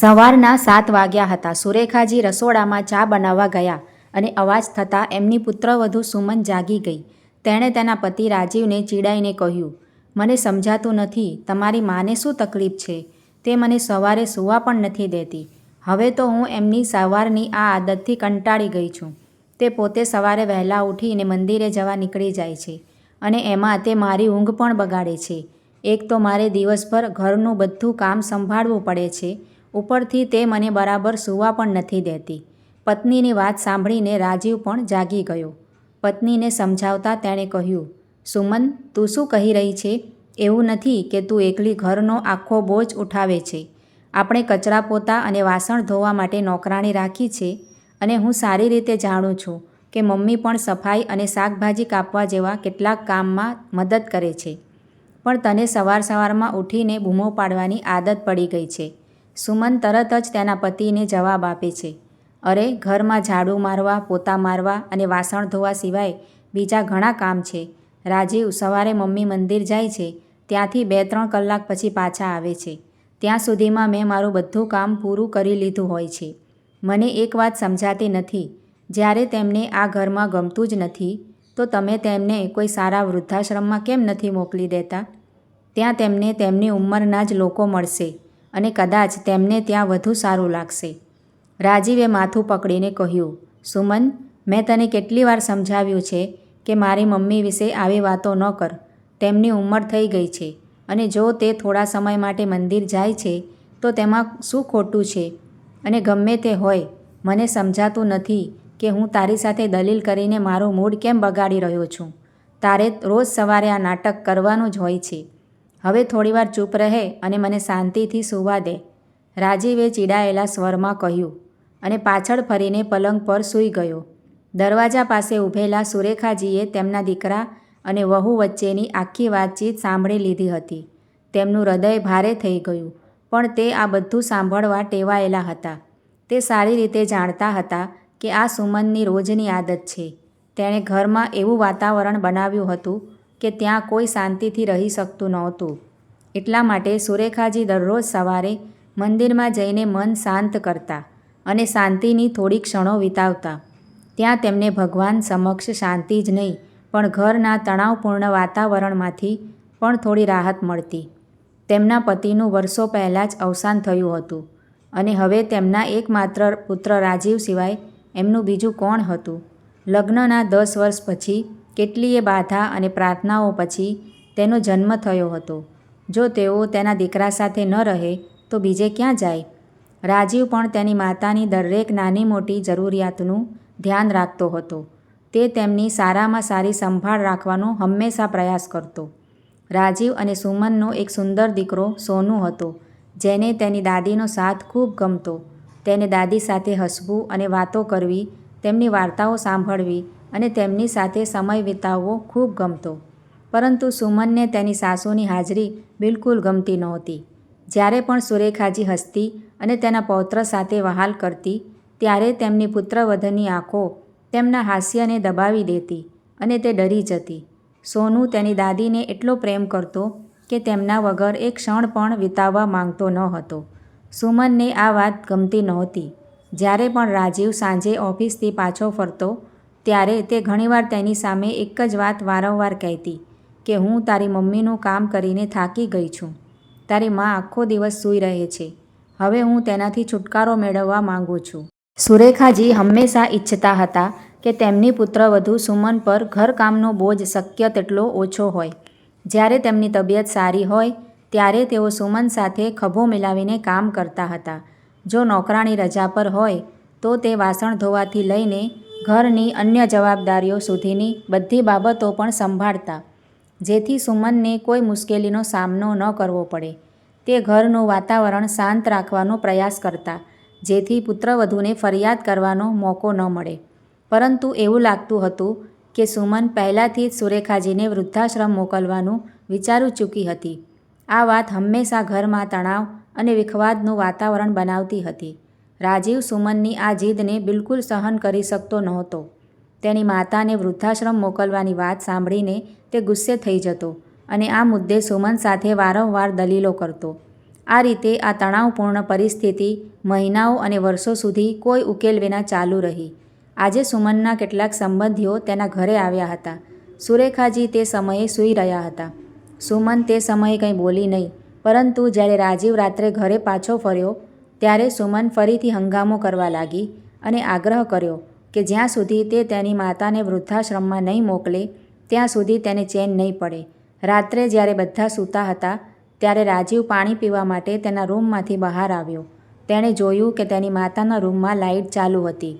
સવારના 7 વાગ્યા હતા. સુરેખાજી રસોડામાં ચા બનાવવા ગયા અને અવાજ થતાં એમની પુત્રવધૂ સુમન જાગી ગઈ. તેણે તેના પતિ રાજીવને ચીડાઈને કહ્યું, મને સમજાતું નથી, તમારી માને શું તકલીફ છે? તે મને સવારે સૂવા પણ નથી દેતી. હવે તો હું એમની સવારની આ આદતથી કંટાળી ગઈ છું. તે પોતે સવારે વહેલા ઉઠીને મંદિરે જવા નીકળી જાય છે અને એમાં તે મારી ઊંઘ પણ બગાડે છે. એક તો મારે દિવસભર ઘરનું બધું કામ સંભાળવું પડે છે, ઉપરથી તે મને બરાબર સૂવા પણ નથી દેતી. પત્નીની વાત સાંભળીને રાજીવ પણ જાગી ગયો. પત્નીને સમજાવતા તેણે કહ્યું, સુમન, તું શું કહી રહી છે? એવું નથી કે તું એકલી ઘરનો આખો બોજ ઉઠાવે છે. આપણે કચરા પોતા અને વાસણ ધોવા માટે નોકરાણી રાખી છે અને હું સારી રીતે જાણું છું કે મમ્મી પણ સફાઈ અને શાકભાજી કાપવા જેવા કેટલાક કામમાં મદદ કરે છે. પણ તને સવારમાં ઉઠીને બૂમો પાડવાની આદત પડી ગઈ છે. સુમન તરત જ તેના પતિને જવાબ આપે છે, અરે, ઘરમાં ઝાડુ મારવા, પોતા મારવા અને વાસણ ધોવા સિવાય બીજા ઘણા કામ છે. રાજીવ, સવારે મમ્મી મંદિર જાય છે, ત્યાંથી 2-3 કલાક પછી પાછા આવે છે. ત્યાં સુધીમાં મેં મારું બધું કામ પૂરું કરી લીધું હોય છે. મને એક વાત સમજાતી નથી, જ્યારે તેમને આ ઘરમાં ગમતું જ નથી તો તમે તેમને કોઈ સારા વૃદ્ધાશ્રમમાં કેમ નથી મોકલી દેતા? ત્યાં તેમને તેમની ઉંમરના જ લોકો મળશે અને કદાચ તેમને ત્યાં વધુ સારું લાગશે. રાજીવે માથું પકડીને કહ્યું, સુમન, મેં તને કેટલી વાર સમજાવ્યું છે કે મારી મમ્મી વિશે આવી વાતો ન કર. તેમની ઉંમર થઈ ગઈ છે અને જો તે થોડા સમય માટે મંદિર જાય છે તો તેમાં શું ખોટું છે? અને ગમે તે હોય, મને સમજાતું નથી કે હું તારી સાથે દલીલ કરીને મારું મૂડ કેમ બગાડી રહ્યો છું. તારે રોજ સવારે આ નાટક કરવાનું જ હોય છે. હવે થોડીવાર ચૂપ રહે અને મને શાંતિથી સૂવા દે, રાજીવે ચીડાયેલા સ્વરમાં કહ્યું અને પાછળ ફરીને પલંગ પર સૂઈ ગયો. દરવાજા પાસે ઊભેલા સુરેખાજીએ તેમના દીકરા અને વહુ વચ્ચેની આખી વાતચીત સાંભળી લીધી હતી. તેમનું હૃદય ભારે થઈ ગયું, પણ તે આ બધું સાંભળવા ટેવાયેલા હતા. તે સારી રીતે જાણતા હતા કે આ સુમનની રોજની આદત છે. તેણે ઘરમાં એવું વાતાવરણ બનાવ્યું હતું કે ત્યાં કોઈ શાંતિથી રહી શકતું નહોતું. એટલા માટે સુરેખાજી દરરોજ સવારે મંદિરમાં જઈને મન શાંત કરતા અને શાંતિની થોડી ક્ષણો વિતાવતા. ત્યાં તેમને ભગવાન સમક્ષ શાંતિ જ નહીં પણ ઘરના તણાવપૂર્ણ વાતાવરણમાંથી પણ થોડી રાહત મળતી. તેમના પતિનું વર્ષો પહેલાં જ અવસાન થયું હતું અને હવે તેમના એકમાત્ર પુત્ર રાજીવ સિવાય એમનું બીજું કોણ હતું? લગ્નના 10 વર્ષ પછી કેટલીય બાધા અને પ્રાર્થનાઓ પછી તેનો જન્મ થયો હતો. જો તેઓ તેના દીકરા સાથે ન રહે તો બીજે ક્યાં જાય? રાજીવ પણ તેની માતાની દરેક નાની મોટી જરૂરિયાતનું ધ્યાન રાખતો હતો. તે તેમની સારામાં સારી સંભાળ રાખવાનો હંમેશા પ્રયાસ કરતો. રાજીવ અને સુમનનો એક સુંદર દીકરો સોનુ હતો, જેને તેની દાદીનો સાથ ખૂબ ગમતો. તેને દાદી સાથે હસવું અને વાતો કરવી, તેમની વાર્તાઓ સાંભળવી અને તેમની સાથે સમય વિતાવવો ખૂબ ગમતો. પરંતુ સુમનને તેની સાસુની હાજરી બિલકુલ ગમતી નહોતી. જ્યારે પણ સુરેખાજી હસતી અને તેના પૌત્ર સાથે વહાલ કરતી, ત્યારે તેમની પુત્રવધની આંખો તેમના હાસ્યને દબાવી દેતી અને તે ડરી જતી. સોનુ તેની દાદીને એટલો પ્રેમ કરતો કે તેમના વગર એક ક્ષણ પણ વિતાવવા માંગતો ન હતો. સુમનને આ વાત ગમતી નહોતી. જ્યારે પણ રાજીવ સાંજે ઓફિસથી પાછો ફરતો, ત્યારે તે ઘણીવાર તેની સામે એક જ વાત વારંવાર કહેતી કે હું તારી મમ્મીનું કામ કરીને થાકી ગઈ છું. તારી મા આખો દિવસ સૂઈ રહે છે. હવે હું તેનાથી છુટકારો મેળવવા માંગુ છું. સુરેખાજી હંમેશા ઈચ્છતા હતા કે તેમની પુત્રવધુ સુમન પર ઘરકામનો બોજ શક્ય તેટલો ઓછો હોય. જ્યારે તેમની તબિયત સારી હોય ત્યારે તેઓ સુમન સાથે ખભો મિલાવીને કામ કરતા હતા. જો નોકરાણી રજા પર હોય તો તે વાસણ ધોવાથી લઈને ઘરની અન્ય જવાબદારીઓ સુધીની બધી બાબતો પણ સંભાળતા, જેથી સુમનને કોઈ મુશ્કેલીનો સામનો ન કરવો પડે. તે ઘરનું વાતાવરણ શાંત રાખવાનો પ્રયાસ કરતા, જેથી પુત્રવધૂને ફરિયાદ કરવાનો મોકો ન મળે. પરંતુ એવું લાગતું હતું કે સુમન પહેલાંથી જ સુરેખાજીને વૃદ્ધાશ્રમ મોકલવાનું વિચારી ચૂકી હતી. આ વાત હંમેશા ઘરમાં તણાવ અને વિખવાદનું વાતાવરણ બનાવતી હતી. રાજીવ સુમનની આ જીદને બિલકુલ સહન કરી શકતો નહોતો. તેની માતાને વૃદ્ધાશ્રમ મોકલવાની વાત સાંભળીને તે ગુસ્સે થઈ જતો અને આ મુદ્દે સુમન સાથે વારંવાર દલીલો કરતો. આ રીતે આ તણાવપૂર્ણ પરિસ્થિતિ મહિનાઓ અને વર્ષો સુધી કોઈ ઉકેલ વિના ચાલુ રહી. આજે સુમનના કેટલાક સંબંધીઓ તેના ઘરે આવ્યા હતા. સુરેખાજી તે સમયે સૂઈ રહ્યા હતા. સુમન તે સમયે કંઈ બોલી નહીં, પરંતુ જ્યારે રાજીવ રાત્રે ઘરે પાછો ફર્યો ત્યારે સુમન ફરીથી હંગામો કરવા લાગી અને આગ્રહ કર્યો કે જ્યાં સુધી તે તેની માતાને વૃદ્ધાશ્રમમાં નહીં મોકલે ત્યાં સુધી તેને ચેન નહીં પડે. રાત્રે જ્યારે બધા સૂતા હતા ત્યારે રાજીવ પાણી પીવા માટે તેના રૂમમાંથી બહાર આવ્યો. તેણે જોયું કે તેની માતાના રૂમમાં લાઇટ ચાલુ હતી.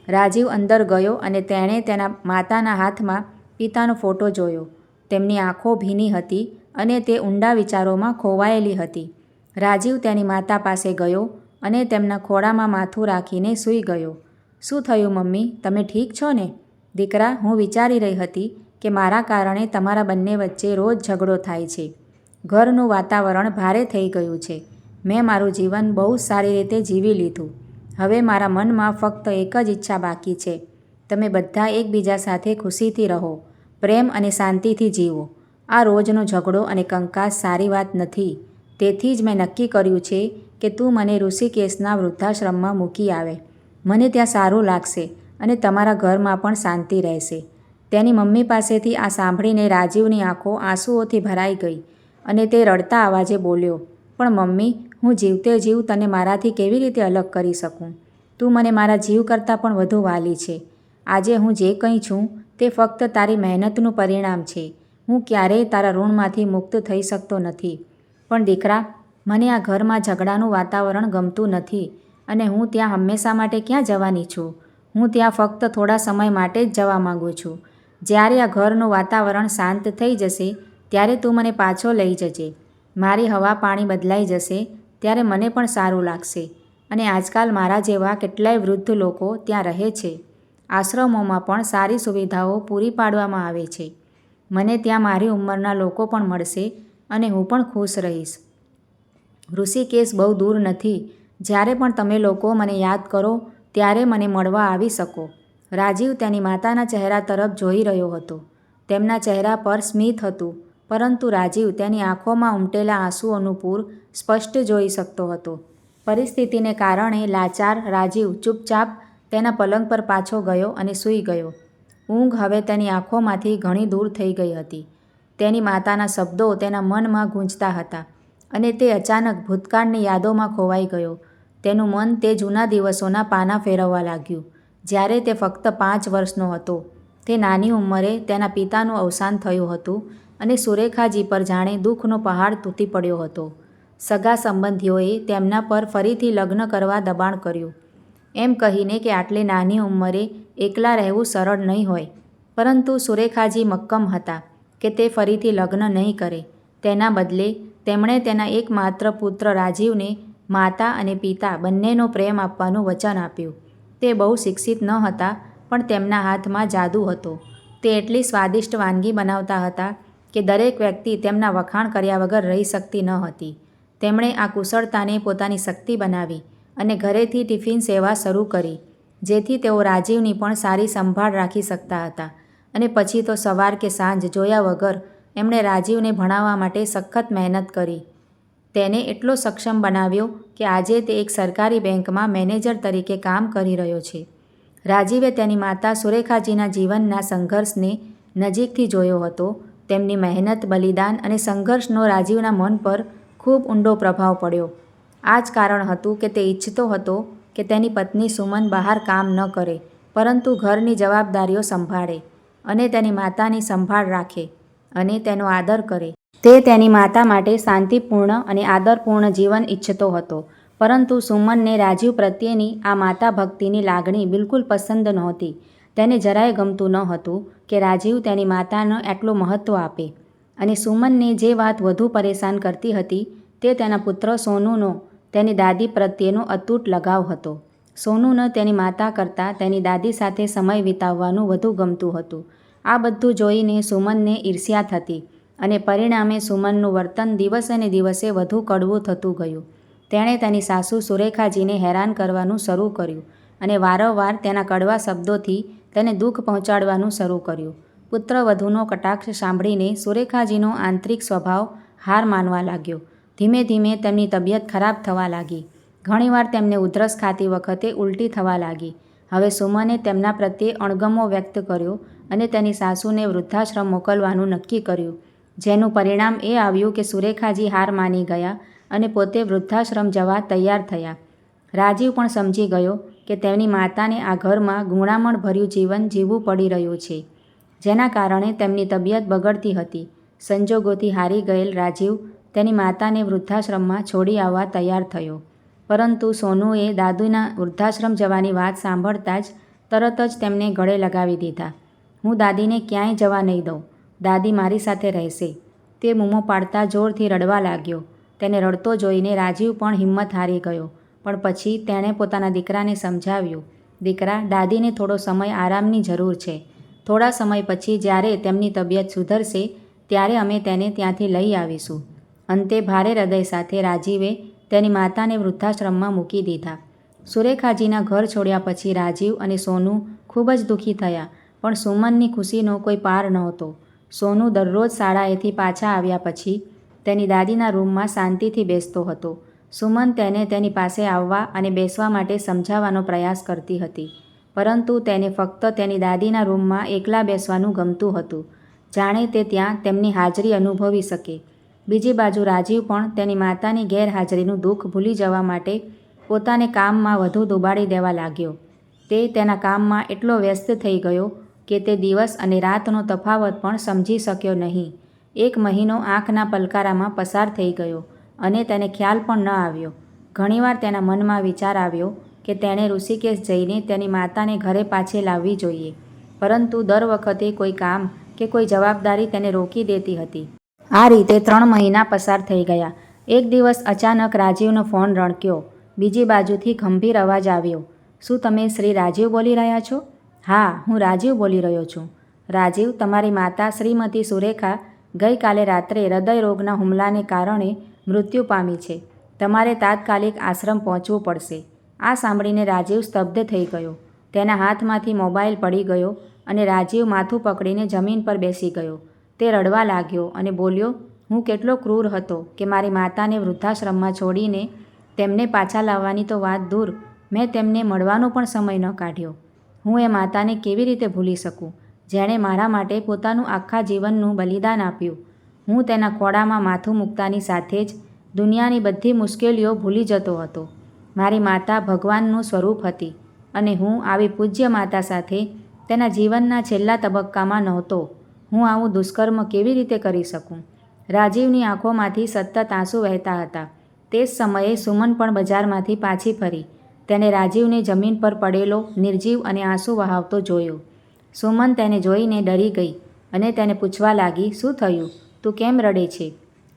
રાજીવ અંદર ગયો અને તેણે તેના માતાના હાથમાં પિતાનો ફોટો જોયો. તેમની આંખો ભીની હતી અને તે ઊંડા વિચારોમાં ખોવાયેલી હતી. રાજીવ તેની માતા પાસે ગયો અને તેમના ખોળામાં માથું રાખીને સૂઈ ગયો. શું થયું મમ્મી, તમે ઠીક છો ને? દીકરા, હું વિચારી રહી હતી કે મારા કારણે તમારા બંને વચ્ચે રોજ ઝઘડો થાય છે. ઘરનું વાતાવરણ ભારે થઈ ગયું છે. મેં મારું જીવન બહુ સારી રીતે જીવી લીધું. હવે મારા મનમાં ફક્ત એક જ ઈચ્છા બાકી છે. તમે બધા એકબીજા સાથે ખુશીથી રહો, પ્રેમ અને શાંતિથી જીવો. આ રોજનો ઝઘડો અને કંકાસ સારી વાત નથી. તેથી જ મેં નક્કી કર્યું છે કે તું મને ઋષિકેશના વૃદ્ધાશ્રમમાં મૂકી આવે. મને ત્યાં સારું લાગશે અને તમારા ઘરમાં પણ શાંતિ રહેશે. તેની મમ્મી પાસેથી આ સાંભળીને રાજીવની આંખો આંસુઓથી ભરાઈ ગઈ અને તે રડતા અવાજે બોલ્યો, પણ મમ્મી, હું જીવતે જીવ તને મારાથી કેવી રીતે અલગ કરી શકું? તું મને મારા જીવ કરતાં પણ વધુ વહાલી છે. આજે હું જે કંઈ છું તે ફક્ત તારી મહેનતનું પરિણામ છે. હું ક્યારેય તારા ઋણમાંથી મુક્ત થઈ શકતો નથી. પણ દીકરા, મને આ ઘરમાં ઝઘડાનું વાતાવરણ ગમતું નથી અને હું ત્યાં હંમેશા માટે ક્યાં જવાની છું? હું ત્યાં ફક્ત થોડા સમય માટે જ જવા માગું છું. જ્યારે આ ઘરનું વાતાવરણ શાંત થઈ જશે ત્યારે તું મને પાછો લઈ જજે. મારી હવા પાણી બદલાઈ જશે ત્યારે મને પણ સારું લાગશે. અને આજકાલ મારા જેવા કેટલાય વૃદ્ધ લોકો ત્યાં રહે છે. આશ્રમોમાં પણ સારી સુવિધાઓ પૂરી પાડવામાં આવે છે. મને ત્યાં મારી ઉંમરના લોકો પણ મળશે અને હું પણ ખુશ રહીશ. ઋષિકેશ બહુ દૂર નથી. જ્યારે પણ તમે લોકો મને યાદ કરો ત્યારે મને મળવા આવી શકો. રાજીવ તેની માતાના ચહેરા તરફ જોઈ રહ્યો હતો. તેમના ચહેરા પર સ્મિત હતું, પરંતુ રાજીવ તેની આંખોમાં ઉમટેલા આંસુઓનું પૂર સ્પષ્ટ જોઈ શકતો હતો. પરિસ્થિતિને કારણે લાચાર રાજીવ ચૂપચાપ તેના પલંગ પર પાછો ગયો અને સૂઈ ગયો. ઊંઘ હવે તેની આંખોમાંથી ઘણી દૂર થઈ ગઈ હતી. તેની માતાના શબ્દો તેના મનમાં ગૂંજતા હતા અને તે અચાનક ભૂતકાળની યાદોમાં ખોવાઈ ગયો. તેનું મન તે જૂના દિવસોના પાના ફેરવવા લાગ્યું, જ્યારે તે ફક્ત 5 વર્ષનો હતો. તે નાની ઉંમરે તેના પિતાનું અવસાન થયું હતું અને સુરેખાજી પર જાણે દુઃખનો પહાડ તૂટી પડ્યો હતો. સગા સંબંધીઓએ તેમના પર ફરીથી લગ્ન કરવા દબાણ કર્યું, એમ કહીને કે આટલી નાની ઉંમરે એકલા રહેવું સરળ નહીં હોય. પરંતુ સુરેખાજી મક્કમ હતા કે તે ફરીથી લગ્ન નહીં કરે. તેના બદલે તેમણે તેના એકમાત્ર પુત્ર રાજીવને માતા અને પિતા બંનેનો પ્રેમ આપવાનું વચન આપ્યું. તે બહુ શિક્ષિત ન હતા, પણ તેમના હાથમાં જાદુ હતો. તે એટલી સ્વાદિષ્ટ વાનગી બનાવતા હતા કે દરેક વ્યક્તિ તેમના વખાણ કર્યા વગર રહી શકતી ન હતી. તેમણે આ કુશળતાને પોતાની શક્તિ બનાવી અને ઘરેથી ટિફિન સેવા શરૂ કરી, જેથી તેઓ રાજીવની પણ સારી સંભાળ રાખી શકતા હતા. અને પછી તો સવાર કે સાંજ જોયા વગર એમણે રાજીવને ભણાવવા માટે સખત મહેનત કરી. તેને એટલો સક્ષમ બનાવ્યો કે આજે તે એક સરકારી બેંકમાં મેનેજર તરીકે કામ કરી રહ્યો છે. રાજીવે તેની માતા સુરેખાજીના જીવનના સંઘર્ષને નજીકથી જોયો હતો. તેમની મહેનત, બલિદાન અને સંઘર્ષનો રાજીવના મન પર ખૂબ ઊંડો પ્રભાવ પડ્યો. આ જ કારણ હતું કે તે ઈચ્છતો હતો કે તેની પત્ની સુમન બહાર કામ ન કરે, પરંતુ ઘરની જવાબદારીઓ સંભાળે અને તેની માતાની સંભાળ રાખે અને તેનો આદર કરે. તે તેની માતા માટે શાંતિપૂર્ણ અને આદરપૂર્ણ જીવન ઈચ્છતો હતો. પરંતુ સુમનને રાજીવ પ્રત્યેની આ માતા ભક્તિની લાગણી બિલકુલ પસંદ નહોતી. તેને જરાય ગમતું ન હતું કે રાજીવ તેની માતાને આટલું મહત્ત્વ આપે. અને સુમનને જે વાત વધુ પરેશાન કરતી હતી તે તેના પુત્ર સોનુનો તેની દાદી પ્રત્યેનો અતૂટ લગાવ હતો. સોનુને તેની માતા કરતાં તેની દાદી સાથે સમય વિતાવવાનું વધુ ગમતું હતું. આ બધું જોઈને સુમનને ઈર્ષ્યા થતી અને પરિણામે સુમનનું વર્તન દિવસે ને દિવસે વધુ કડવું થતું ગયું. તેણે તેની સાસુ સુરેખાજીને હેરાન કરવાનું શરૂ કર્યું અને વારંવાર તેના કડવા શબ્દોથી તેને દુઃખ પહોંચાડવાનું શરૂ કર્યું. પુત્રવધૂનો કટાક્ષ સાંભળીને સુરેખાજીનો આંતરિક સ્વભાવ હાર માનવા લાગ્યો ધીમે ધીમે તેમની તબિયત ખરાબ થવા લાગી. ઘણીવાર તેમને ઉધરસ ખાતી વખતે ઉલટી થવા લાગી. હવે સુમને તેમના પ્રત્યે અણગમો વ્યક્ત કર્યો અને તેની સાસુને વૃદ્ધાશ્રમ મોકલવાનું નક્કી કર્યું, જેનું પરિણામ એ આવ્યું કે સુરેખાજી હાર માની ગયા અને પોતે વૃદ્ધાશ્રમ જવા તૈયાર થયા. રાજીવ પણ સમજી ગયો કે તેની માતાને આ ઘરમાં ગુંગળામણભર્યું જીવન જીવવું પડી રહ્યું છે, જેના કારણે તેમની તબિયત બગડતી હતી. સંજોગોથી હારી ગયેલ રાજીવ તેની માતાને વૃદ્ધાશ્રમમાં છોડી આવવા તૈયાર થયો. પરંતુ સોનુએ દાદીના વૃદ્ધાશ્રમ જવાની વાત સાંભળતા જ તરત જ તેમને ગળે લગાવી દીધા. હું દાદીને ક્યાંય જવા નહીં દઉં. દાદી મારી સાથે રહેશે. તે બૂમો પાડતા જોરથી રડવા લાગ્યો. તેને રડતો જોઈને રાજીવ પણ હિંમત હારી ગયો. પણ પછી તેણે પોતાના દીકરાને સમજાવ્યું, દીકરા, દાદીને થોડો સમય આરામની જરૂર છે. થોડા સમય પછી જ્યારે તેમની તબિયત સુધરશે ત્યારે અમે તેને ત્યાંથી લઈ આવીશું. અંતે ભારે હૃદય સાથે રાજીવે તેની માતાને વૃદ્ધાશ્રમમાં મૂકી દીધા. સુરેખાજીના ઘર છોડ્યા પછી રાજીવ અને સોનુ ખૂબ જ દુઃખી થયા, પણ સુમનની ખુશીનો કોઈ પાર નહોતો. સોનુ દરરોજ શાળાએથી પાછા આવ્યા પછી તેની દાદીના રૂમમાં શાંતિથી બેસતો હતો. સુમન તેને તેની પાસે આવવા અને બેસવા માટે સમજાવવાનો પ્રયાસ કરતી હતી, પરંતુ તેને ફક્ત તેની દાદીના રૂમમાં એકલા બેસવાનું ગમતું હતું, જાણે તે ત્યાં તેમની હાજરી અનુભવી શકે. બીજી બાજુ રાજીવ પણ તેની માતાની ગેરહાજરીનું દુઃખ ભૂલી જવા માટે પોતાને કામમાં વધુ દુબાડી દેવા લાગ્યો. તે તેના કામમાં એટલો વ્યસ્ત થઈ ગયો કે તે દિવસ અને રાતનો તફાવત પણ સમજી શક્યો નહીં. 1 મહિનો આંખના પલકારામાં પસાર થઈ ગયો અને તેને ખ્યાલ પણ ન આવ્યો. ઘણીવાર તેના મનમાં વિચાર આવ્યો કે તેણે ઋષિકેશ જઈને તેની માતાને ઘરે પાછી લાવવી જોઈએ, પરંતુ દર વખતે કોઈ કામ કે કોઈ જવાબદારી તેને રોકી દેતી હતી. આ રીતે 3 મહિના પસાર થઈ ગયા. એક દિવસ અચાનક રાજીવનો ફોન રણક્યો. બીજી બાજુથી ગંભીર અવાજ આવ્યો, શું તમે શ્રી રાજીવ બોલી રહ્યા છો? હા, હું રાજીવ બોલી રહ્યો છું. રાજીવ, તમારી માતા શ્રીમતી સુરેખા ગઈકાલે રાત્રે હૃદયરોગના હુમલાને કારણે મૃત્યુ પામી છે. તમારે તાત્કાલિક આશ્રમ પહોંચવું પડશે. આ સાંભળીને રાજીવ સ્તબ્ધ થઈ ગયો. તેના હાથમાંથી મોબાઈલ પડી ગયો અને રાજીવ માથું પકડીને જમીન પર બેસી ગયો. તે રડવા લાગ્યો અને બોલ્યો, હું કેટલો ક્રૂર હતો કે મારી માતાને વૃદ્ધાશ્રમમાં છોડીને તેમને પાછા લાવવાની તો વાત દૂર, મેં તેમને મળવાનો પણ સમય ન કાઢ્યો. હું એ માતાને કેવી રીતે ભૂલી શકું, જેણે મારા માટે પોતાનું આખા જીવનનું બલિદાન આપ્યું. હું તેના ખોળામાં માથું મૂકતાની સાથે જ દુનિયાની બધી મુશ્કેલીઓ ભૂલી જતો હતો. મારી માતા ભગવાનનું સ્વરૂપ હતી અને હું આવી પૂજ્ય માતા સાથે તેના જીવનના છેલ્લા તબક્કામાં નહોતો. હું આવું દુષ્કર્મ કેવી રીતે કરી શકું? રાજીવની આંખોમાંથી સતત આંસુ વહેતા હતા. તે જ સમયે સુમન પણ બજારમાંથી પાછી ફરી. તેને રાજીવને જમીન પર પડેલો, નિર્જીવ અને આંસુ વહાવતો જોયો. સુમન તેને જોઈને ડરી ગઈ અને તેને પૂછવા લાગી, શું થયું? તું કેમ રડે છે?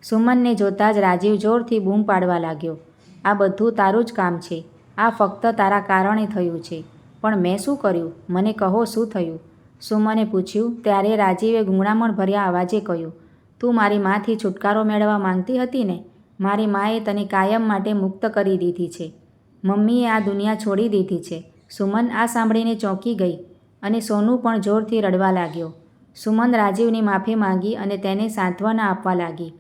સુમનને જોતાં જ રાજીવ જોરથી બૂમ પાડવા લાગ્યો, આ બધું તારું જ કામ છે. આ ફક્ત તારા કારણે થયું છે. પણ મેં શું કર્યું? મને કહો, શું થયું? સુમને પૂછ્યું. ત્યારે રાજીવે ગુંગળામણ ભર્યા અવાજે કહ્યું, તું મારી માથી છુટકારો મેળવવા માંગતી હતી ને? મારી માએ તને કાયમ માટે મુક્ત કરી દીધી છે. મમ્મીએ આ દુનિયા છોડી દીધી છે. સુમન આ સાંભળીને ચોંકી ગઈ અને સોનુ પણ જોરથી રડવા લાગ્યો. સુમન રાજીવની માફી માંગી અને તેને સાંત્વના આપવા લાગી.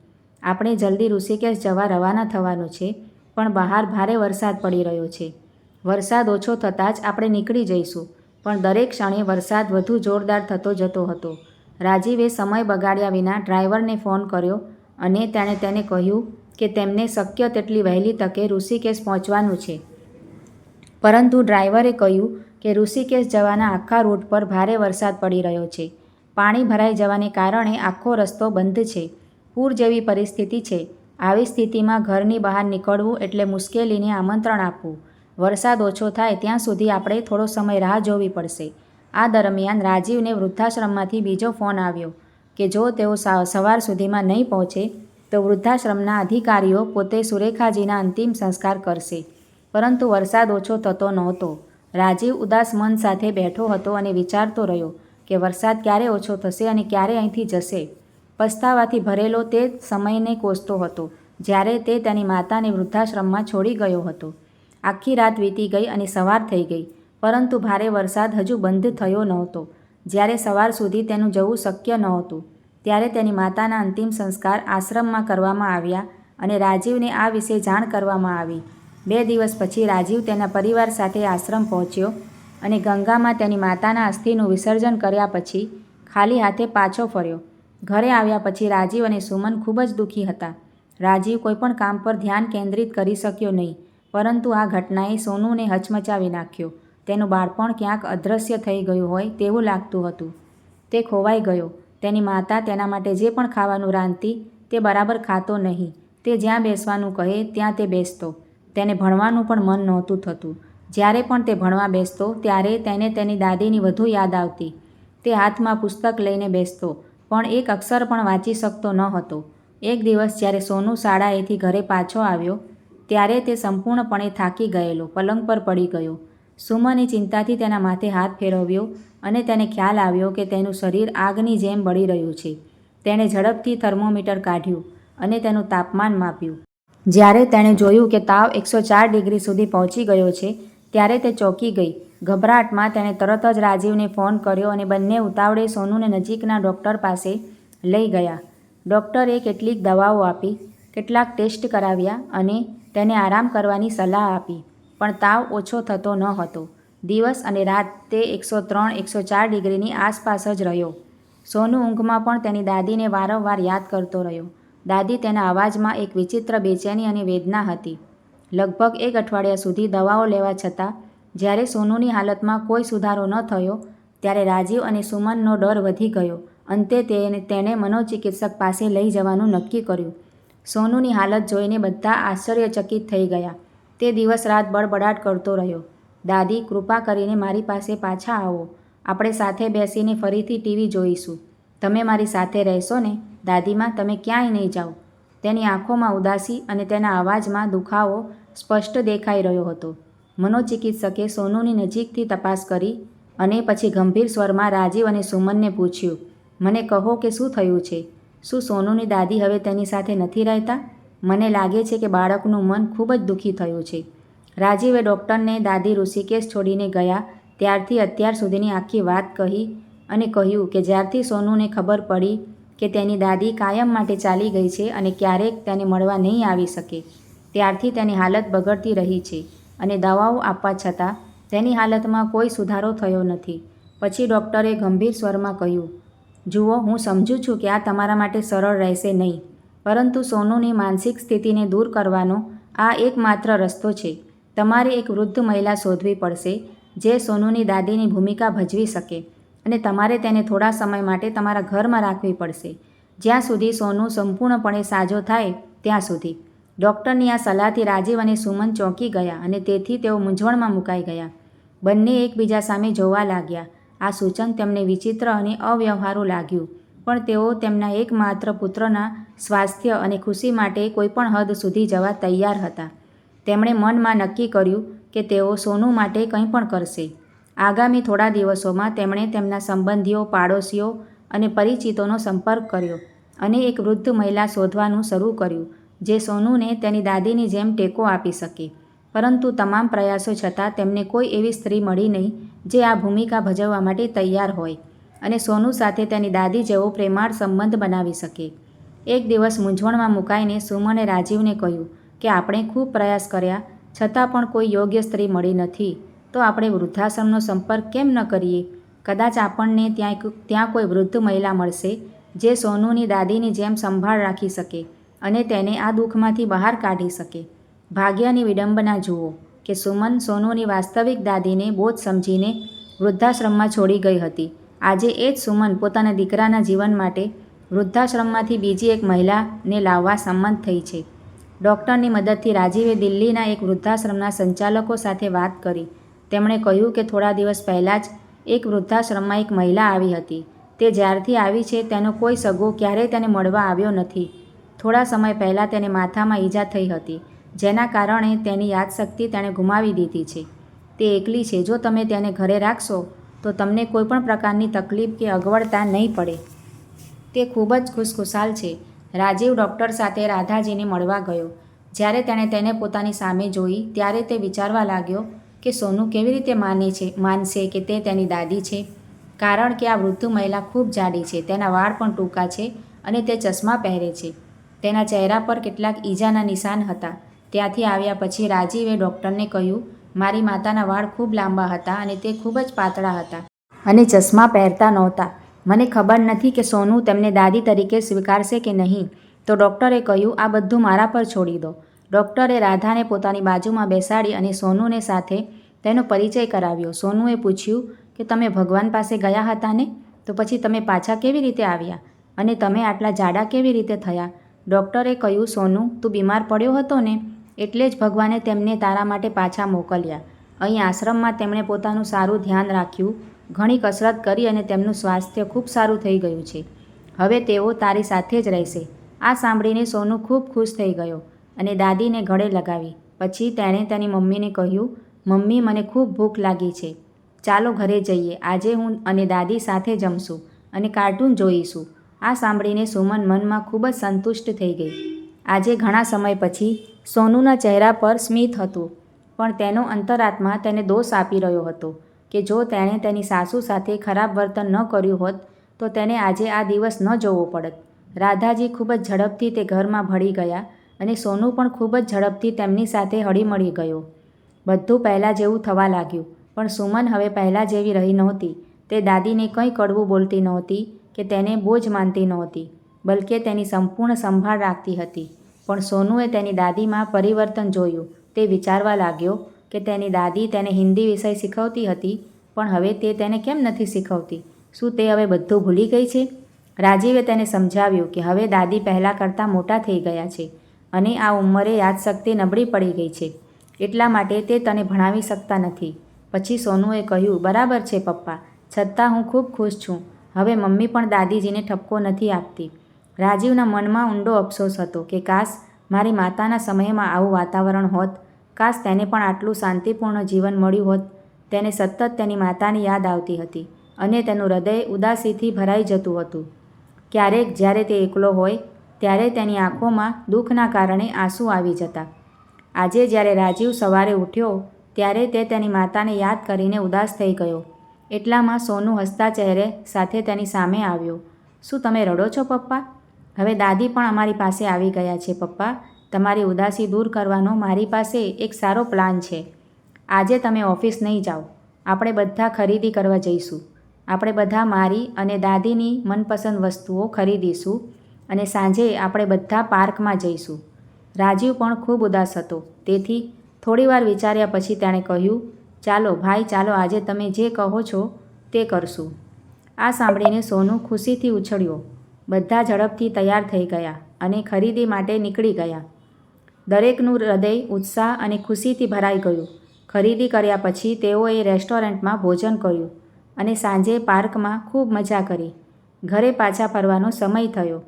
આપણે જલ્દી ઋષિકેશ જવા રવાના થવાનું છે, પણ બહાર ભારે વરસાદ પડી રહ્યો છે. વરસાદ ઓછો થતાં જ આપણે નીકળી જઈશું. પણ દરેક ક્ષણે વરસાદ વધુ જોરદાર થતો જતો હતો. રાજીવે સમય બગાડ્યા વિના ડ્રાઈવરને ફોન કર્યો અને તેણે તેને કહ્યું કે તેમને શક્ય તેટલી વહેલી તકે ઋષિકેશ પહોંચવાનું છે. પરંતુ ડ્રાઈવરે કહ્યું કે ઋષિકેશ જવાના આખા રૂટ પર ભારે વરસાદ પડી રહ્યો છે. પાણી ભરાઈ જવાને કારણે આખો રસ્તો બંધ છે. પૂર જેવી પરિસ્થિતિ છે. આવી સ્થિતિમાં ઘરની બહાર નીકળવું એટલે મુશ્કેલીને આમંત્રણ આપવું. વરસાદ ઓછો થાય ત્યાં સુધી આપણે થોડો સમય રાહ જોવી પડશે. આ દરમિયાન રાજીવને વૃદ્ધાશ્રમમાંથી બીજો ફોન આવ્યો કે જો તેઓ સવાર સુધીમાં નહીં પહોંચે તો વૃદ્ધાશ્રમના અધિકારીઓ પોતે સુરેખાજીના અંતિમ સંસ્કાર કરશે. પરંતુ વરસાદ ઓછો થતો નહોતો. રાજીવ ઉદાસ મન સાથે બેઠો હતો અને વિચારતો રહ્યો કે વરસાદ ક્યારે ઓછો થશે અને ક્યારે અહીંથી જશે. પસ્તાવાથી ભરેલો તે સમયને કોસતો હતો જ્યારે તે તેની માતાને વૃદ્ધાશ્રમમાં છોડી ગયો હતો. આખી રાત વીતી ગઈ અને સવાર થઈ ગઈ, પરંતુ ભારે વરસાદ હજુ બંધ થયો નહોતો. જ્યારે સવાર સુધી તેનું જવું શક્ય નહોતું ત્યારે તેની માતાના અંતિમ સંસ્કાર આશ્રમમાં કરવામાં આવ્યા અને રાજીવને આ વિશે જાણ કરવામાં આવી. 2 દિવસ પછી રાજીવ તેના પરિવાર સાથે આશ્રમ પહોંચ્યો અને ગંગામાં તેની માતાના અસ્થિનું વિસર્જન કર્યા પછી ખાલી હાથે પાછો ફર્યો. ઘરે આવ્યા પછી રાજીવ અને સુમન ખૂબ જ દુઃખી હતા. રાજીવ કોઈપણ કામ પર ધ્યાન કેન્દ્રિત કરી શક્યો નહીં, પરંતુ આ ઘટનાએ સોનુને હચમચાવી નાખ્યો. તેનું બાળપણ ક્યાંક અદૃશ્ય થઈ ગયું હોય તેવું લાગતું હતું. તે ખોવાઈ ગયો. તેની માતા તેના માટે જે પણ ખાવાનું રાંધતી તે બરાબર ખાતો નહીં. તે જ્યાં બેસવાનું કહે ત્યાં તે બેસતો. તેને ભણવાનું પણ મન નહોતું થતું. જ્યારે પણ તે ભણવા બેસતો ત્યારે તેને તેની દાદીની વધુ યાદ આવતી. તે હાથમાં પુસ્તક લઈને બેસતો, પણ એક અક્ષર પણ વાંચી શકતો ન હતો. એક દિવસ જ્યારે સોનુ શાળાએથી ઘરે પાછો આવ્યો ત્યારે તે સંપૂર્ણપણે થાકી ગયેલો પલંગ પર પડી ગયો. સુમને ચિંતાથી તેના માથે હાથ ફેરવ્યો અને તેને ખ્યાલ આવ્યો કે તેનું શરીર આગની જેમ બળી રહ્યું છે. તેણે ઝડપથી થર્મોમીટર કાઢ્યું અને તેનું તાપમાન માપ્યું. જ્યારે તેણે જોયું કે તાવ 104 ડિગ્રી સુધી પહોંચી ગયો છે ત્યારે તે ચોંકી ગઈ. ગભરાટમાં તેણે તરત જ રાજીવને ફોન કર્યો અને બંને ઉતાવળે સોનુને નજીકના ડૉક્ટર પાસે લઈ ગયા. ડૉક્ટરે કેટલીક દવાઓ આપી, કેટલાક ટેસ્ટ કરાવ્યા અને તેને આરામ કરવાની સલાહ આપી, પણ તાવ ઓછો થતો ન હતો. દિવસ અને રાત તે 103-104 ડિગ્રીની આસપાસ જ રહ્યો. સોનુ ઊંઘમાં પણ તેની દાદીને વારંવાર યાદ કરતો રહ્યો. દાદી તેના અવાજમાં એક વિચિત્ર બેચેની અને વેદના હતી. લગભગ 1 અઠવાડિયા સુધી દવાઓ લેવા છતાં જ્યારે સોનુની હાલતમાં કોઈ સુધારો ન થયો ત્યારે રાજીવ અને સુમનનો ડર વધી ગયો. અંતે તેણે મનોચિકિત્સક પાસે લઈ જવાનું નક્કી કર્યું. સોનુની હાલત જોઈને બધા આશ્ચર્યચકિત થઈ ગયા. તે દિવસ રાત બડબડાટ કરતો રહ્યો. દાદી, કૃપા કરીને મારી પાસે પાછા આવો. આપણે સાથે બેસીને ફરીથી ટીવી જોઈશું. તમે મારી સાથે રહેશો ને? દાદીમા, તમે ક્યાંય નહીં જાઓ. તેની આંખોમાં ઉદાસી અને તેના અવાજમાં દુખાવો સ્પષ્ટ દેખાઈ રહ્યો હતો. મનોચિકિત્સકે સોનુની નજીકથી તપાસ કરી અને પછી ગંભીર સ્વરમાં રાજીવ અને સુમનને પૂછ્યું, મને કહો કે શું થયું છે? શું સોનુની દાદી હવે તેની સાથે નથી રહેતા? મને લાગે છે કે બાળકનું મન ખૂબ જ દુઃખી થયું છે. રાજીવે ડૉક્ટરને દાદી ઋષિકેશ છોડીને ગયા ત્યારથી અત્યાર સુધીની આખી વાત કહી અને કહ્યું કે જ્યારથી સોનુને ખબર પડી કે તેની દાદી કાયમ માટે ચાલી ગઈ છે અને ક્યારેક તેને મળવા નહીં આવી શકે, ત્યારથી તેની હાલત બગડતી રહી છે અને દવાઓ આપવા છતાં તેની હાલતમાં કોઈ સુધારો થયો નથી. પછી ડૉક્ટરે ગંભીર સ્વરમાં કહ્યું, જુઓ, હું સમજું છું કે આ તમારા માટે સરળ રહેશે નહીં, પરંતુ સોનુની માનસિક સ્થિતિને દૂર કરવાનો આ એકમાત્ર રસ્તો છે. તમારે એક વૃદ્ધ મહિલા શોધવી પડશે જે સોનુની દાદીની ભૂમિકા ભજવી શકે અને તમારે તેને થોડા સમય માટે તમારા ઘરમાં રાખવી પડશે, જ્યાં સુધી સોનુ સંપૂર્ણપણે સાજો થાય ત્યાં સુધી. ડૉક્ટરની આ સલાહથી રાજીવ અને સુમન ચોંકી ગયા અને તેથી તેઓ મૂંઝવણમાં મુકાઈ ગયા. બંને એકબીજા સામે જોવા લાગ્યા. આ સૂચન તેમને વિચિત્ર અને અવ્યવહારુ લાગ્યું, પણ તેઓ તેમના એકમાત્ર પુત્રના સ્વાસ્થ્ય અને ખુશી માટે કોઈપણ હદ સુધી જવા તૈયાર હતા. તેમણે મનમાં નક્કી કર્યું કે તેઓ સોનુ માટે કંઈ પણ કરશે. આગામી થોડા દિવસોમાં તેમણે તેમના સંબંધીઓ, પાડોશીઓ અને પરિચિતોનો સંપર્ક કર્યો અને એક વૃદ્ધ મહિલા શોધવાનું શરૂ કર્યું જે સોનુને તેની દાદીની જેમ ટેકો આપી શકે. પરંતુ તમામ પ્રયાસો છતાં તેમને કોઈ એવી સ્ત્રી મળી નહીં જે આ ભૂમિકા ભજવવા માટે તૈયાર હોય અને સોનુ સાથે તેની દાદી જેવો પ્રેમાળ સંબંધ બનાવી શકે. એક દિવસ મૂંઝવણમાં મુકાઈને સુમને રાજીવને કહ્યું કે આપણે ખૂબ પ્રયાસ કર્યા છતાં પણ કોઈ યોગ્ય સ્ત્રી મળી નથી, તો આપણે વૃદ્ધાશ્રમનો સંપર્ક કેમ ન કરીએ? કદાચ આપણને ત્યાં કોઈ વૃદ્ધ મહિલા મળશે જે સોનુની દાદીની જેમ સંભાળ રાખી શકે અને તેને આ દુઃખમાંથી બહાર કાઢી શકે. ભાગ્યની વિડંબના જુઓ કે સુમન સોનુની વાસ્તવિક દાદીને બોજ સમજીને વૃદ્ધાશ્રમમાં છોડી ગઈ હતી. આજે એ જ સુમન પોતાના દીકરાના જીવન માટે વૃદ્ધાશ્રમમાંથી બીજી એક મહિલાને લાવવા સંમત થઈ છે. ડૉક્ટરની મદદથી રાજીવે દિલ્હીના એક વૃદ્ધાશ્રમના સંચાલકો સાથે વાત કરી. તેમણે કહ્યું કે થોડા દિવસ પહેલાં જ એક વૃદ્ધાશ્રમમાં એક મહિલા આવી હતી. તે જ્યારથી આવી છે તેનો કોઈ સગો ક્યારેય તેને મળવા આવ્યો નથી. થોડા સમય પહેલાં તેને માથામાં ઈજા થઈ હતી, જેના કારણે તેની યાદશક્તિ તેણે ગુમાવી દીધી છે. તે એકલી છે. જો તમે તેને ઘરે રાખશો તો તમને કોઈપણ પ્રકારની તકલીફ કે અગવડતા નહીં પડે. તે ખૂબ જ ખુશખુશાલ છે. રાજીવ ડૉક્ટર સાથે રાધાજીને મળવા ગયો. જ્યારે તેણે તેને પોતાની સામે જોઈ ત્યારે તે વિચારવા લાગ્યો કે સોનુ કેવી રીતે માનશે કે તે તેની દાદી છે, કારણ કે આ વૃદ્ધ મહિલા ખૂબ જાડી છે, તેના વાળ પણ ટૂંકા છે અને તે ચશ્મા પહેરે છે. તેના ચહેરા પર કેટલાક ઈજાના નિશાન હતા. ત્યાંથી આવ્યા પછી રાજીવે ડૉક્ટરને કહ્યું, મારી માતાના વાળ ખૂબ લાંબા હતા અને તે ખૂબ જ પાતળા હતા અને ચશ્મા પહેરતા નહોતા. મને ખબર નથી કે સોનુ તેમને દાદી તરીકે સ્વીકારશે કે નહીં. તો ડૉક્ટરે કહ્યું, આ બધું મારા પર છોડી દો. ડૉક્ટરે રાધાને પોતાની બાજુમાં બેસાડી અને સોનુને સાથે તેનો પરિચય કરાવ્યો. સોનુએ પૂછ્યું કે તમે ભગવાન પાસે ગયા હતા ને? તો પછી તમે પાછા કેવી રીતે આવ્યા? અને તમે આટલા જાડા કેવી રીતે થયા? ડૉક્ટરે કહ્યું, સોનુ, તું બીમાર પડ્યો હતો ને, એટલે જ ભગવાને તેમને તારા માટે પાછા મોકલ્યા. અહીં આશ્રમમાં તેમણે પોતાનું સારું ધ્યાન રાખ્યું, ઘણી કસરત કરી અને તેમનું સ્વાસ્થ્ય ખૂબ સારું થઈ ગયું છે. હવે તેઓ તારી સાથે જ રહેશે. આ સાંભળીને સોનુ ખૂબ ખુશ થઈ ગયો અને દાદીને ગળે લગાવી. પછી તેણે તેની મમ્મીને કહ્યું, મમ્મી, મને ખૂબ ભૂખ લાગી છે. ચાલો ઘરે જઈએ. આજે હું અને દાદી સાથે જમશું અને કાર્ટૂન જોઈશું. આ સાંભળીને સુમન મનમાં ખૂબ જ સંતુષ્ટ થઈ ગઈ. આજે ઘણા સમય પછી સોનુના ચહેરા પર સ્મિત હતું, પણ તેનો અંતરાત્મા તેને દોષ આપી રહ્યો હતો કે જો તેણે તેની સાસુ સાથે ખરાબ વર્તન ન કર્યું હોત તો તેને આજે આ દિવસ ન જોવો પડત. રાધાજી ખૂબ જ ઝડપથી તે ઘરમાં ભળી ગયા અને સોનુ પણ ખૂબ જ ઝડપથી તેમની સાથે હળીમળી ગયો. બધું પહેલાં જેવું થવા લાગ્યું, પણ સુમન હવે પહેલાં જેવી રહી નહોતી. તે દાદીને કંઈ કડવું બોલતી નહોતી કે તેને બોજ માનતી નહોતી, બલકે તેની સંપૂર્ણ સંભાળ રાખતી હતી. પણ સોનુએ તેની દાદીમાં પરિવર્તન જોયું. તે વિચારવા લાગ્યો કે તેની દાદી તેને હિન્દી વિષય શીખવતી હતી, પણ હવે તે તેને કેમ નથી શીખવતી? શું તે હવે બધું ભૂલી ગઈ છે? રાજીવે તેને સમજાવ્યું કે હવે દાદી પહેલાં કરતાં મોટા થઈ ગયા છે અને આ ઉંમરે યાદશક્તિ નબળી પડી ગઈ છે, એટલા માટે તે તને ભણાવી શકતા નથી. પછી સોનુએ કહ્યું, બરાબર છે પપ્પા, છતાં હું ખૂબ ખુશ છું. હવે મમ્મી પણ દાદીજીને ઠપકો નથી આપતી. રાજીવના મનમાં ઊંડો અફસોસ હતો કે કાશ મારી માતાના સમયમાં આવું વાતાવરણ હોત, કાશ તેને પણ આટલું શાંતિપૂર્ણ જીવન મળ્યું હોત. તેને સતત તેની માતાની યાદ આવતી હતી અને તેનું હૃદય ઉદાસીથી ભરાઈ જતું હતું. ક્યારેક જ્યારે તે એકલો હોય ત્યારે તેની આંખોમાં દુઃખના કારણે આંસુ આવી જતા. આજે જ્યારે રાજીવ સવારે ઉઠ્યો ત્યારે તે તેની માતાને યાદ કરીને ઉદાસ થઈ ગયો. એટલામાં સોનુ હસતા ચહેરે સાથે તેની સામે આવ્યો. શું તમે રડો છો પપ્પા? હવે દાદી પણ અમારી પાસે આવી ગયા છે પપ્પા. તમારી ઉદાસી દૂર કરવાનો મારી પાસે એક સારો પ્લાન છે. આજે તમે ઓફિસ નહીં જાઓ. આપણે બધા ખરીદી કરવા જઈશું. આપણે બધા મારી અને દાદીની મનપસંદ વસ્તુઓ ખરીદીશું અને સાંજે આપણે બધા પાર્કમાં જઈશું. રાજીવ પણ ખૂબ ઉદાસ હતો, તેથી થોડીવાર વિચાર્યા પછી તેણે કહ્યું, ચાલો ભાઈ, ચાલો આજે તમે જે કહો છો તે કરશું. આ સાંભળીને સોનુ ખુશીથી ઉછળ્યો. બધા ઝડપથી તૈયાર થઈ ગયા અને ખરીદી માટે નીકળી ગયા. દરેકનું હૃદય ઉત્સાહ અને ખુશીથી ભરાઈ ગયું. ખરીદી કર્યા પછી તેઓએ રેસ્ટોરન્ટમાં ભોજન કર્યું અને સાંજે પાર્કમાં ખૂબ મજા કરી. ઘરે પાછા ફરવાનો સમય થયો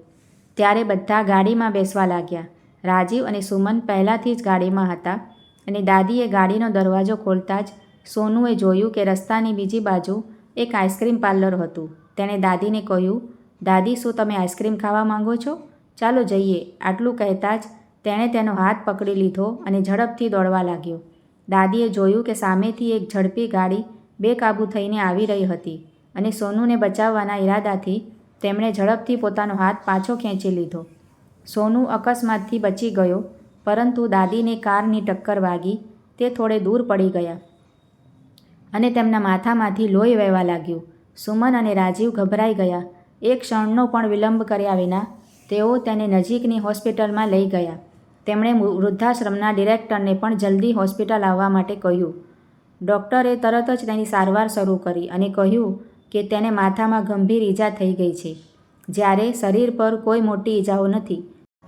ત્યારે બધા ગાડીમાં બેસવા લાગ્યા. રાજીવ અને સુમન પહેલાંથી જ ગાડીમાં હતા અને દાદીએ ગાડીનો દરવાજો ખોલતા જ સોનુએ જોયું કે રસ્તાની બીજી બાજુ એક આઈસ્ક્રીમ પાર્લર હતું. તેણે દાદીને કહ્યું, દાદી, શું તમે આઈસ્ક્રીમ ખાવા માંગો છો? ચાલો જઈએ. આટલું કહેતા જ તેણે તેનો હાથ પકડી લીધો અને ઝડપથી દોડવા લાગ્યો. દાદીએ જોયું કે સામેથી એક ઝડપી ગાડી બેકાબૂ થઈને આવી રહી હતી અને સોનુને બચાવવાના ઈરાદાથી તેમણે ઝડપથી પોતાનો હાથ પાછો ખેંચી લીધો. સોનુ અકસ્માતથી બચી ગયો, પરંતુ દાદીને કારની ટક્કર વાગી. તે થોડે દૂર પડી ગયા અને તેમના માથામાંથી લોહી વહેવા લાગ્યું. સુમન અને રાજીવ ગભરાઈ ગયા. એક ક્ષણનો પણ વિલંબ કર્યા વિના તેઓ તેને નજીકની હોસ્પિટલમાં લઈ ગયા. તેમણે વૃદ્ધાશ્રમના ડિરેક્ટરને પણ જલ્દી હોસ્પિટલ આવવા માટે કહ્યું. ડૉક્ટરે તરત જ તેની સારવાર શરૂ કરી અને કહ્યું કે તેને માથામાં ગંભીર ઈજા થઈ ગઈ છે, જ્યારે શરીર પર કોઈ મોટી ઈજાઓ નથી.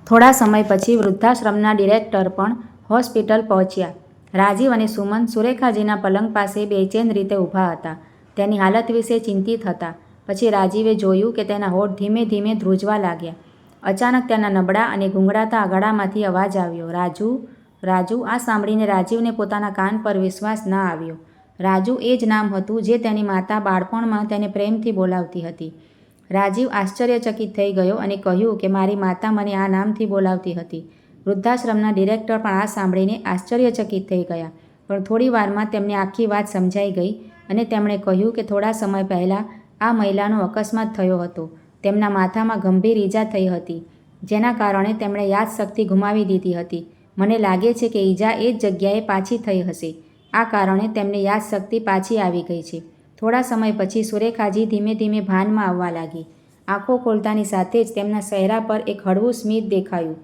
થોડા સમય પછી વૃદ્ધાશ્રમના ડિરેક્ટર પણ હોસ્પિટલ પહોંચ્યા. રાજીવ અને સુમન સુરેખાજીના પલંગ પાસે બેચેન રીતે ઊભા હતા. તેની હાલત વિશે ચિંતિત હતા. પછી રાજીવે જોયું કે તેના હોઠ ધીમે ધીમે ધ્રુજવા લાગ્યા. અચાનક તેના નબળા અને ગુંગળાતા ગળામાંથી અવાજ આવ્યો, રાજુ, રાજુ. આ સાંભળીને રાજીવને પોતાના કાન પર વિશ્વાસ ના આવ્યો. રાજુ એ જ નામ હતું જે તેની માતા બાળપણમાં તેને પ્રેમથી બોલાવતી હતી. રાજીવ આશ્ચર્યચકિત થઈ ગયો અને કહ્યું કે મારી માતા મને આ નામથી બોલાવતી હતી. વૃદ્ધાશ્રમના ડિરેક્ટર પણ આ સાંભળીને આશ્ચર્યચકિત થઈ ગયા, પણ થોડી વારમાં તેમને આખી વાત સમજાઈ ગઈ અને તેમણે કહ્યું કે થોડા સમય પહેલાં આ મહિલાનો અકસ્માત થયો હતો. તેમના માથામાં ગંભીર ઈજા થઈ હતી. જેના કારણે તેમણે યાદશક્તિ ગુમાવી દીધી હતી. મને લાગે છે કે ઈજા એ જ જગ્યાએ પાછી થઈ હશે. આ કારણે તેમને યાદશક્તિ પાછી આવી ગઈ છે. થોડા સમય પછી સુરેખાજી ધીમે ધીમે ભાનમાં આવવા લાગી. આંખો ખોલતાની સાથે જ તેમના ચહેરા પર એક હળવું સ્મિત દેખાયું.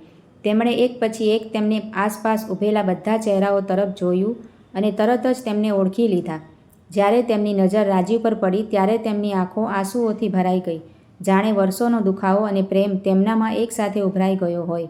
તેમણે એક પછી એક તેમની આસપાસ ઊભેલા બધા ચહેરાઓ તરફ જોયું અને તરત જ તેમને ઓળખી લીધા. જ્યારે તેમની નજર રાજીવ પર પડી ત્યારે તેમની આંખો આંસુઓથી ભરાઈ ગઈ, જાણે વર્ષોનો દુખાવો અને પ્રેમ તેમનામાં એકસાથે ઉભરાઈ ગયો હોય.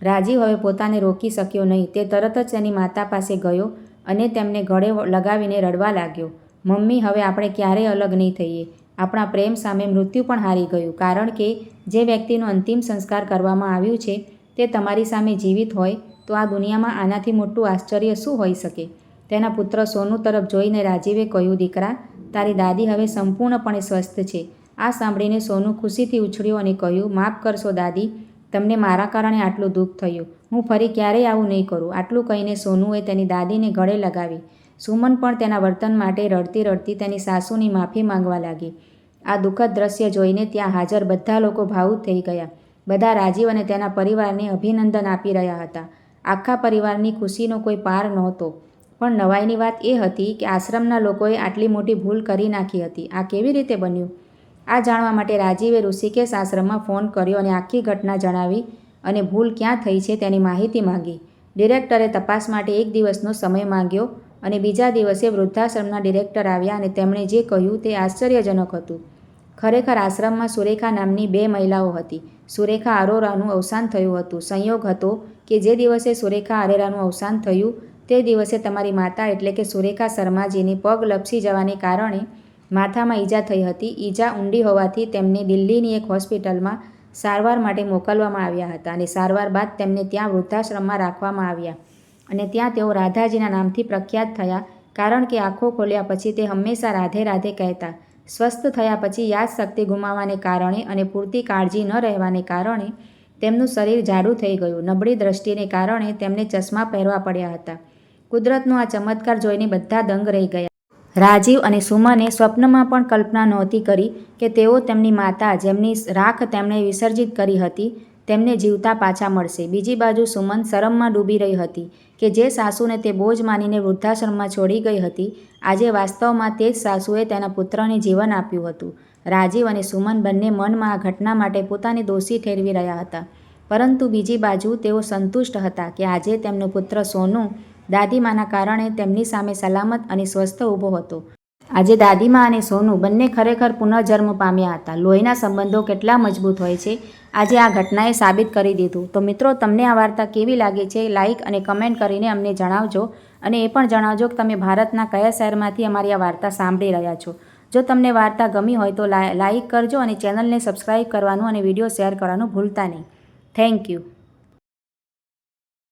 રાજીવ હવે પોતાને રોકી શક્યો નહીં. તે તરત જ તેની માતા પાસે ગયો અને તેમને ગળે લગાવીને રડવા લાગ્યો. મમ્મી, હવે આપણે ક્યારેય અલગ નહીં થઈએ. આપણા પ્રેમ સામે મૃત્યુ પણ હારી ગયું, કારણ કે જે વ્યક્તિનું અંતિમ સંસ્કાર કરવામાં આવ્યું છે તે તમારી સામે જીવિત હોય તો આ દુનિયામાં આનાથી મોટું આશ્ચર્ય શું હોઈ શકે? તેના પુત્ર સોનુ તરફ જોઈને રાજીવે કહ્યું, દીકરા, તારી દાદી હવે સંપૂર્ણપણે સ્વસ્થ છે. આ સાંભળીને સોનુ ખુશીથી ઉછળ્યો અને કહ્યું, માફ કરશો દાદી, તમને મારા કારણે આટલું દુઃખ થયું. હું ફરી ક્યારેય આવું નહીં કરું. આટલું કહીને સોનુએ તેની દાદીને ગળે લગાવી. સુમન પણ તેના વર્તન માટે રડતી રડતી તેની સાસુની માફી માંગવા લાગી. આ દુઃખદ દ્રશ્ય જોઈને ત્યાં હાજર બધા લોકો ભાવુક થઈ ગયા. બધા રાજીવ અને તેના પરિવારને અભિનંદન આપી રહ્યા હતા. આખા પરિવારની ખુશીનો કોઈ પાર નહોતો. પણ નવાઈની વાત એ હતી કે આશ્રમના લોકોએ આટલી મોટી ભૂલ કરી નાખી હતી. આ કેવી રીતે બન્યું? આ જાણવા માટે રાજીવે ઋષિકેશ આશ્રમમાં ફોન કર્યો અને આખી ઘટના જણાવી અને ભૂલ ક્યાં થઈ છે તેની માહિતી માંગી. ડિરેક્ટરે તપાસ માટે 1 દિવસનો સમય માંગ્યો અને બીજા દિવસે વૃદ્ધાશ્રમના ડિરેક્ટર આવ્યા અને તેમણે જે કહ્યું તે આશ્ચર્યજનક હતું. ખરેખર આશ્રમમાં સુરેખા નામની 2 મહિલાઓ હતી. સુરેખા અરોરાનું અવસાન થયું હતું. સંયોગ હતો કે જે દિવસે સુરેખા અરોરાનું અવસાન થયું તે દિવસે તમારી માતા એટલે કે સુરેખા શર્માજીની પગ લપસી જવાને કારણે માથામાં ઈજા થઈ હતી. ઈજા ઊંડી હોવાથી તેમને દિલ્હીની એક હોસ્પિટલમાં સારવાર માટે મોકલવામાં આવ્યા હતા અને સારવાર બાદ તેમને ત્યાં વૃદ્ધાશ્રમમાં રાખવામાં આવ્યા અને ત્યાં તેઓ રાધાજીના નામથી પ્રખ્યાત થયા, કારણ કે આંખો ખોલ્યા પછી તે હંમેશા રાધે રાધે કહેતા. સ્વસ્થ થયા પછી યાદશક્તિ ગુમાવવાને કારણે અને પૂરતી કાળજી ન રહેવાને કારણે તેમનું શરીર જાડું થઈ ગયું. નબળી દ્રષ્ટિને કારણે તેમને ચશ્મા પહેરવા પડ્યા હતા. કુદરતનો આ ચમત્કાર જોઈને બધા દંગ રહી ગયા. રાજીવ અને સુમને સ્વપ્નમાં પણ કલ્પના નહોતી કરી કે તેઓ તેમની માતા, જેમની રાખ તેમણે વિસર્જિત કરી હતી, તેમને જીવતા પાછા મળશે. બીજી બાજુ સુમન શરમમાં ડૂબી રહી હતી કે જે સાસુને તે બોજ માનીને વૃદ્ધાશ્રમમાં છોડી ગઈ હતી, આજે વાસ્તવમાં તે જ સાસુએ તેના પુત્રને જીવન આપ્યું હતું. રાજીવ અને સુમન બંને મનમાં આ ઘટના માટે પોતાને દોષી ઠેરવી રહ્યા હતા, પરંતુ બીજી બાજુ તેઓ સંતુષ્ટ હતા કે આજે તેમનો પુત્ર સોનુ દાદીમાના કારણે તેમની સામે સલામત અને સ્વસ્થ ઊભો હતો. આજે દાદીમા અને સોનુ બંને ખરેખર પુનર્જન્મ પામ્યા હતા. લોહીના સંબંધો કેટલા મજબૂત હોય છે, આજે આ ઘટનાએ સાબિત કરી દીધું. તો મિત્રો, તમને આ વાર્તા કેવી લાગે છે? લાઇક અને કમેન્ટ કરીને અમને જણાવજો અને એ પણ જણાવજો કે તમે ભારતના કયા શહેરમાંથી અમારી આ વાર્તા સાંભળી રહ્યા છો. જો તમને વાર્તા ગમી હોય તો લાઇક કરજો અને ચેનલને સબસ્ક્રાઈબ કરવાનું અને વિડીયો શેર કરવાનું ભૂલતા નહીં. Thank you.